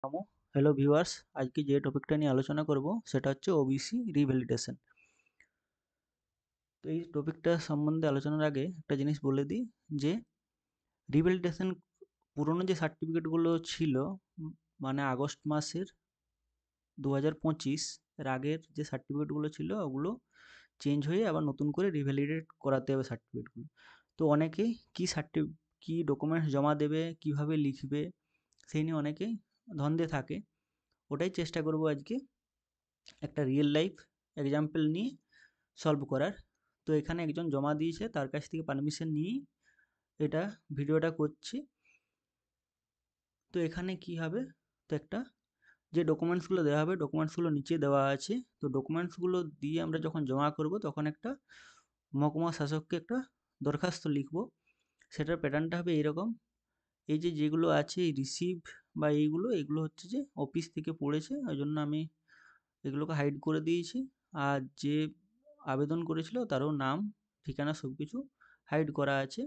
Hello viewers, আজকে যে টপিকটা নিয়ে আলোচনা করব সেটা হচ্ছে ওবিসি রিভ্যালিডেশন। তো এই টপিকটা সম্বন্ধে আলোচনার আগে একটা জিনিস বলে দিই যে রিভ্যালিডেশন পুরনো যে সার্টিফিকেটগুলো ছিল, মানে আগস্ট মাসের 2025 এর আগের যে সার্টিফিকেটগুলো ছিল ওগুলো চেঞ্জ হয়ে আবার নতুন করে রিভ্যালিডেট করাতে হবে সার্টিফিকেটগুলো। তো অনেকেই কি ডকুমেন্টস জমা দেবে, কিভাবে লিখবে, সেই নিয়ে অনেকেই ধন্দে থাকে। ওটাই চেষ্টা করব আজকে একটা রিয়েল লাইফ এক্সাম্পল নিয়ে সলভ করার। তো এখানে একজন জমা দিয়েছে, তার কাছ থেকে পারমিশন নিয়েই এটা ভিডিওটা করছি। তো এখানে কি হবে, তো একটা যে ডকুমেন্টসগুলো দেওয়া হবে ডকুমেন্টসগুলো নিচে দেওয়া আছে। তো ডকুমেন্টসগুলো দিয়ে আমরা যখন জমা করব তখন একটা মহকুমা শাসককে একটা দরখাস্ত লিখব। সেটার প্যাটার্নটা হবে এইরকম। এই যে যেগুলো আছে এই রিসিভ বা এগুলো হচ্ছে যে অফিস থেকে পড়েছে, ওই জন্য আমি এগুলোকে হাইড করে দিয়েছি। আর যে আবেদন করেছিল তারও নাম, ঠিকানা সব কিছু হাইড করা আছে।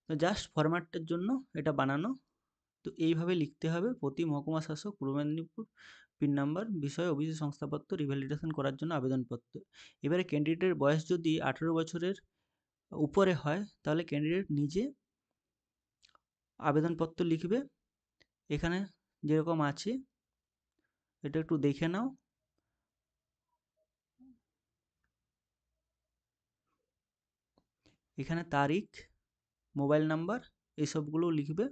তো জাস্ট ফরম্যাটটার জন্য এটা বানানো। তো এইভাবে লিখতে হবে: প্রতি মহকুমা শাসক, পূর্ব মেদিনীপুর, পিন নাম্বার, বিষয় ওবিসি শংসাপত্র রিভ্যালিডেশন করার জন্য আবেদনপত্র। এবারে ক্যান্ডিডেটের বয়স যদি 18 বছরের উপরে হয় তাহলে ক্যান্ডিডেট নিজে আবেদনপত্র লিখবে। এখানে যেরকম আছে এটা একটু দেখে নাও। এখানে তারিখ, মোবাইল নাম্বার এইসবগুলো লিখবে।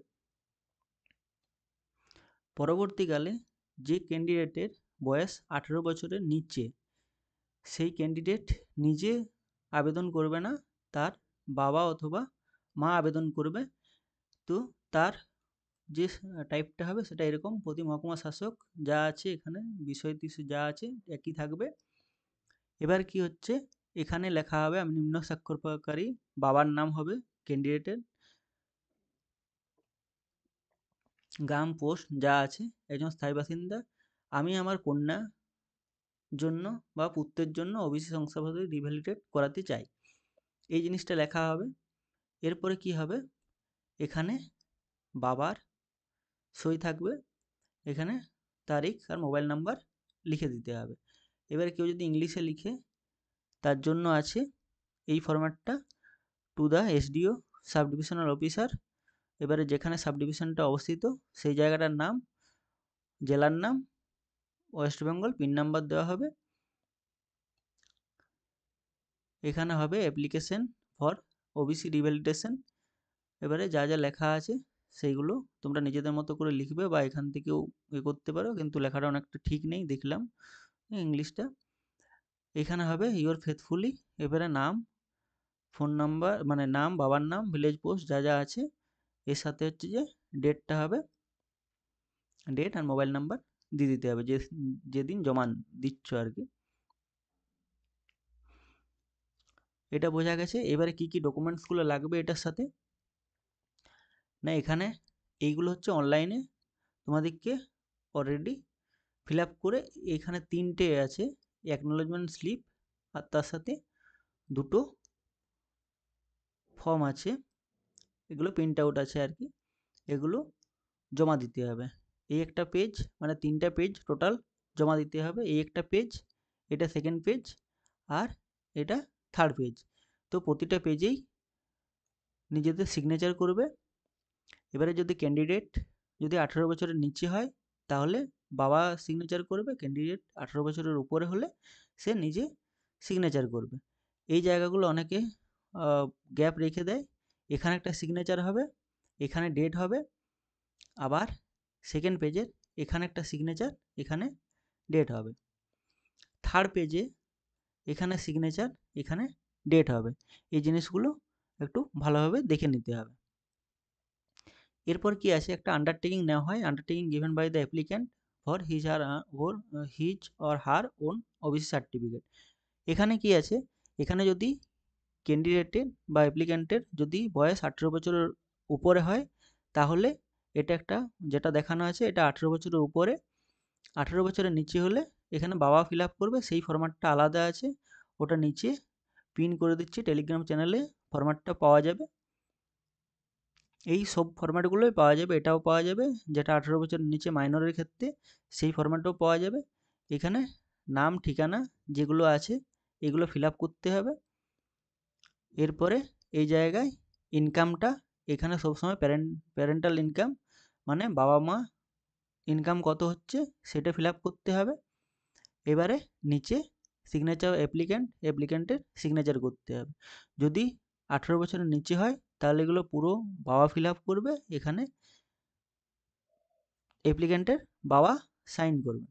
পরবর্তীকালে যে ক্যান্ডিডেটের বয়স 18 বছরের নিচে, সেই ক্যান্ডিডেট নিজে আবেদন করবে না, তার বাবা অথবা মা আবেদন করবে। তো তার যে টাইপটা হবে সেটা এরকম: প্রতি মহকুমা শাসক যা আছে এখানে, বিষয় টিষয় যা আছে একই থাকবে। এবার কি হচ্ছে, এখানে লেখা হবে, আমি নিম্ন স্বাক্ষরকারী বাবার নাম হবে ক্যান্ডিডেটের, গ্রাম, পোস্ট যা আছে, একজন স্থায়ী বাসিন্দা। আমি আমার কন্যা জন্য বা পুত্রের জন্য ওবিসি শংসাপত্র রিভ্যালিডেট করাতে চাই, এই জিনিসটা লেখা হবে। এরপরে কি হবে, এখানে বাবার সই থাকবে, এখানে তারিখ আর মোবাইল নাম্বার লিখে দিতে হবে। এবারে কেউ যদি ইংলিশে লিখে তার জন্য আছে এই ফরম্যাটটা: to the SDO sub divisional officer. এবারে যেখানে সাব ডিভিশনটা অবস্থিত সেই জায়গাটার নাম, জেলার নাম, ওয়েস্ট বেঙ্গল, পিন নাম্বার দেওয়া হবে। এখানে হবে অ্যাপ্লিকেশন ফর ওবিসি রিভ্যালিডেশন। এবারে যা যা লেখা আছে সেইগুলো তোমরা নিজেদের মতো করে লিখবে বা এখান থেকেও করতে পারো, কিন্তু লেখাটা অনেকটা ঠিক নেই দেখলাম ইংলিশটা। এখানে হবে ইওর ফেথফুলি। এবারে নাম, ফোন নাম্বার, মানে নাম, বাবার নাম, ভিলেজ পোস্ট যা যা আছে, এর সাথে হচ্ছে যে ডেটটা হবে, ডেট আর মোবাইল নাম্বার দিয়ে দিতে হবে যেদিন জমা দিচ্ছ আর কি। এটা বোঝা গেছে। এবারে কি কি ডকুমেন্টসগুলো লাগবে এটার সাথে, না এখানে এইগুলো হচ্ছে অনলাইনে তোমাদেরকে অলরেডি ফিল আপ করে, এখানে 3টে আছে অ্যাকনোলেজমেন্ট স্লিপ, আর তার সাথে 2টো ফর্ম আছে, এগুলো প্রিন্ট আউট আছে আর কি, এগুলো জমা দিতে হবে। এই একটা পেজ, মানে 3টা পেজ টোটাল জমা দিতে হবে। এই একটা পেজ, এটা সেকেন্ড পেজ, আর এটা থার্ড পেজ। তো প্রতিটা পেজেই নিজেদের সিগনেচার করবে। এবারে যদি ক্যান্ডিডেট যদি 18 বছরের নিচে হয় তাহলে বাবা সিগনেচার করবে, ক্যান্ডিডেট 18 বছরের উপরে হলে সে নিজে সিগনেচার করবে। এই জায়গাগুলো অনেকে গ্যাপ রেখে দেয়। এখানে একটা সিগনেচার হবে, এখানে ডেট হবে, আবার সেকেন্ড পেজের এখানে একটা সিগনেচার, এখানে ডেট হবে। থার্ড পেজে এখানে সিগনেচার, এখানে ডেট হবে। এই জিনিসগুলো একটু ভালোভাবে দেখে নিতে হবে। এরপর কি আছে, একটা আন্ডারটেকিং নেওয়া হয়, undertaking given by the applicant for his or her own OBC certificate. এখানে কি আছে, এখানে যদি ক্যান্ডিডেটের বা অ্যাপ্লিক্যান্টের যদি বয়স 18 বছরের উপরে হয় তাহলে এটা একটা, যেটা দেখানো আছে এটা 18 বছরের উপরে। 18 বছরের নিচে হলে এখানে বাবা ফিল আপ করবে, সেই ফরম্যাটটা আলাদা আছে, ওটা নিচে পিন করে দিচ্ছি, টেলিগ্রাম চ্যানেলে ফরম্যাটটা পাওয়া যাবে। এই সব ফরম্যাটগুলোই পাওয়া যাবে, এটাও পাওয়া যাবে, যেটা 18 বছরের নিচে মাইনরের ক্ষেত্রে সেই ফরম্যাটও পাওয়া যাবে। এখানে নাম ঠিকানা যেগুলো আছে এগুলো ফিল আপ করতে হবে। এরপরে এই জায়গায় ইনকামটা এখানে সবসময় প্যারেন্টাল ইনকাম মানে বাবা মা ইনকাম কত হচ্ছে সেটা ফিল আপ করতে হবে। এবারে নিচে সিগনেচার অ্যাপ্লিক্যান্টের সিগনেচার করতে হবে। যদি 18 বছরের নিচে হয় তাহলে এগুলো পুরো বাবা ফিল আপ করবে, এখানে অ্যাপ্লিক্যান্টের বাবা সাইন করবে।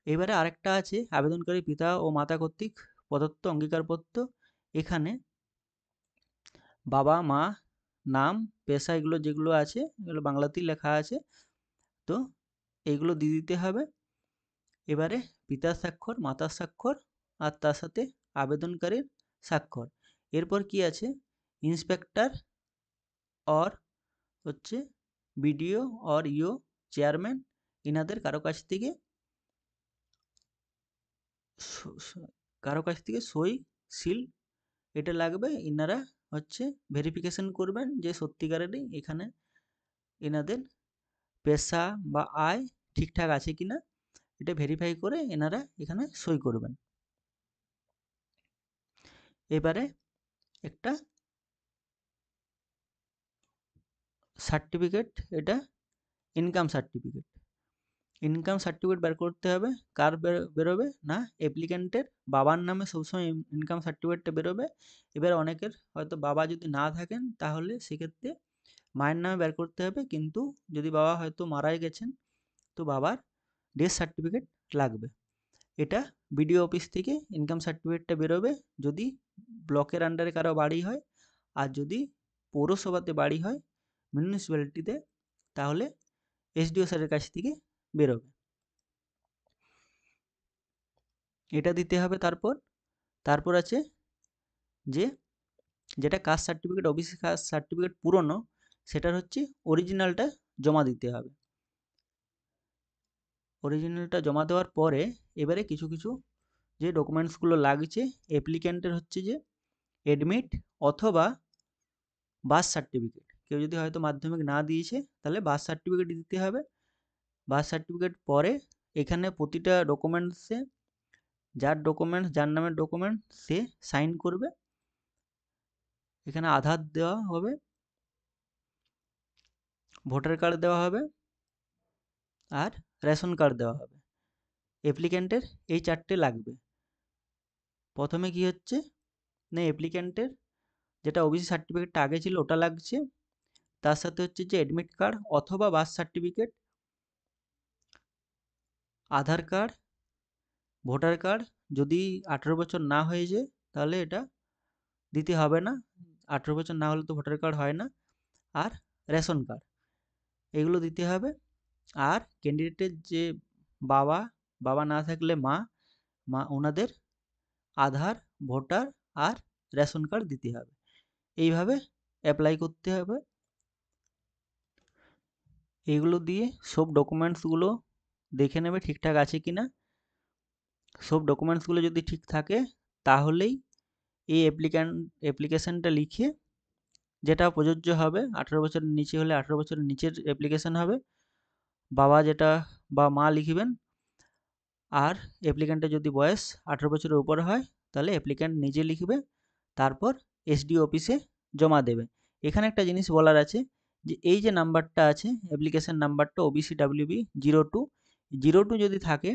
এবারে আরেকটা আছে আবেদনকারী পিতা ও মাতা কর্তৃক প্রদত্ত অঙ্গীকারপত্র। এখানে বাবা মা নাম পেশা এগুলো যেগুলো আছে এগুলো বাংলাতেই লেখা আছে, তো এইগুলো দিয়ে দিতে হবে। এবারে পিতার স্বাক্ষর মাতার স্বাক্ষর আর তার সাথে আবেদনকারীর স্বাক্ষর। এরপর কি আছে ইন্সপেক্টর অর হচ্ছে বিডিও অর ইও চেয়ারম্যান ইনাদের কারো কাছ থেকে সই সিল এটা লাগবে। ইনারা হচ্ছে ভেরিফিকেশন করবেন যে সত্যিকারেরই এখানে এনাদের পেশা বা আয় ঠিকঠাক আছে কিনা, এটা ভেরিফাই করে এনারা এখানে সই করবেন। এবারে একটা সার্টিফিকেট, এটা ইনকাম সার্টিফিকেট। ইনকাম সার্টিফিকেট বের করতে হবে, কার বেরোবে না অ্যাপ্লিক্যান্টের বাবার নামে সবসময় ইনকাম সার্টিফিকেটটা বেরোবে। এবার অনেকের হয়তো বাবা যদি না থাকেন তাহলে সেক্ষেত্রে মায়ের নামে বের করতে হবে, কিন্তু যদি বাবা হয়তো মারাই গেছেন তো বাবার ডেথ সার্টিফিকেট লাগবে। এটা বিডিও অফিস থেকে ইনকাম সার্টিফিকেটটা বেরোবে যদি ব্লকের আন্ডারে কারো বাড়ি হয়, আর যদি পৌরসভাতে বাড়ি হয় মিউনিসিপ্যালিটিতে তাহলে এসডিও স্যারের কাছ থেকে বেরোবে। এটা দিতে হবে। তারপর আছে যে যেটা caste certificate OBC caste certificate পুরনো সেটার হচ্ছে অরিজিনালটা জমা দিতে হবে। অরিজিনালটা জমা দেওয়ার পরে এবারে কিছু কিছু যে ডকুমেন্টসগুলো লাগছে অ্যাপ্লিক্যান্টের হচ্ছে যে অ্যাডমিট অথবা বার্থ সার্টিফিকেট। কেউ যদি হয়তো মাধ্যমিক না দিয়েছে তাহলে বার্থ সার্টিফিকেট দিতে হবে। বার্থ সার্টিফিকেট পরে এখানে প্রতিটা ডকুমেন্টসে যার নামের ডকুমেন্ট সে সাইন করবে। এখানে আধার দেওয়া হবে, ভোটার কার্ড দেওয়া হবে আর রেশন কার্ড দেওয়া হবে। অ্যাপ্লিক্যান্টের এই চারটে লাগবে। প্রথমে কি হচ্ছে না অ্যাপ্লিক্যান্টের যেটা ওবিসি সার্টিফিকেটটা আগে ছিল ওটা লাগছে, তার সাথে হচ্ছে যে অ্যাডমিট কার্ড অথবা বার্থ সার্টিফিকেট, আধার কার্ড, ভোটার কার্ড। যদি 18 বছর না হয়ে যায় তাহলে এটা দিতে হবে না, 18 বছর না হলে তো ভোটার কার্ড হয় না। আর রেশন কার্ড এগুলো দিতে হবে। আর ক্যান্ডিডেটের যে বাবা বাবা না থাকলে মা ওনাদের আধার ভোটার আর রেশন কার্ড দিতে হবে। এইভাবে অ্যাপ্লাই করতে হবে। এগুলো দিয়ে সব ডকুমেন্টসগুলো দেখে নেবে ঠিকঠাক আছে কিনা। সব ডকুমেন্টসগুলো যদি ঠিক থাকে তাহলেই এই অ্যাপ্লিকেশানটা লিখে যেটা প্রযোজ্য হবে 18 বছরের নিচে হলে 18 বছরের নিচের অ্যাপ্লিকেশান হবে, বাবা যেটা বা মা লিখবেন। আর অ্যাপ্লিক্যান্টের যদি বয়স 18 বছরের উপরে হয় তাহলে অ্যাপ্লিক্যান্ট নিজে লিখবে, তারপর এসডিও অফিসে জমা দেবে। এখানে একটা জিনিস বলার আছে যে এই যে নাম্বারটা আছে অ্যাপ্লিকেশান নাম্বারটা ওবিসি ডাব্লিউবি 02 যদি থাকে,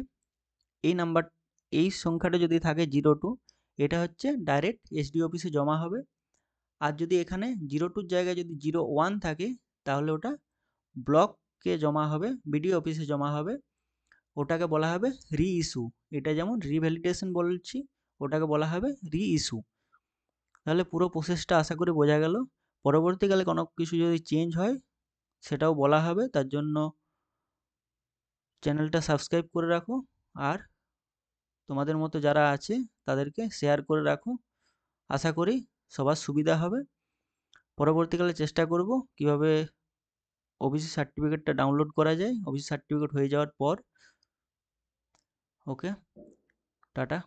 এই সংখ্যাটা যদি থাকে 02, এটা হচ্ছে ডাইরেক্ট এসডিও অফিসে জমা হবে। আর যদি এখানে 02 জায়গায় যদি 01 থাকে তাহলে ওটা ব্লককে জমা হবে, বিডিও অফিসে জমা হবে। ওটাকে বলা হবে রি-ইস্যু। এটা যেমন রিভ্যালিডেশন বলছি, ওটাকে বলা হবে রি-ইস্যু। তাহলে পুরো প্রসেসটা আশা করি বোঝা গেল। পরবর্তীকালে কোনো কিছু যদি চেঞ্জ হয় সেটাও বলা হবে, তার জন্য চ্যানেলটা সাবস্ক্রাইব করে রাখো আর তোমাদের মতো যারা আছে তাদেরকে শেয়ার করে রাখো। আশা করি সবার সুবিধা হবে। পরবর্তীকালে চেষ্টা করব কিভাবে ওবিসি সার্টিফিকেটটা ডাউনলোড করা যায় ওবিসি সার্টিফিকেট হয়ে যাওয়ার পর। ওকে, টাটা।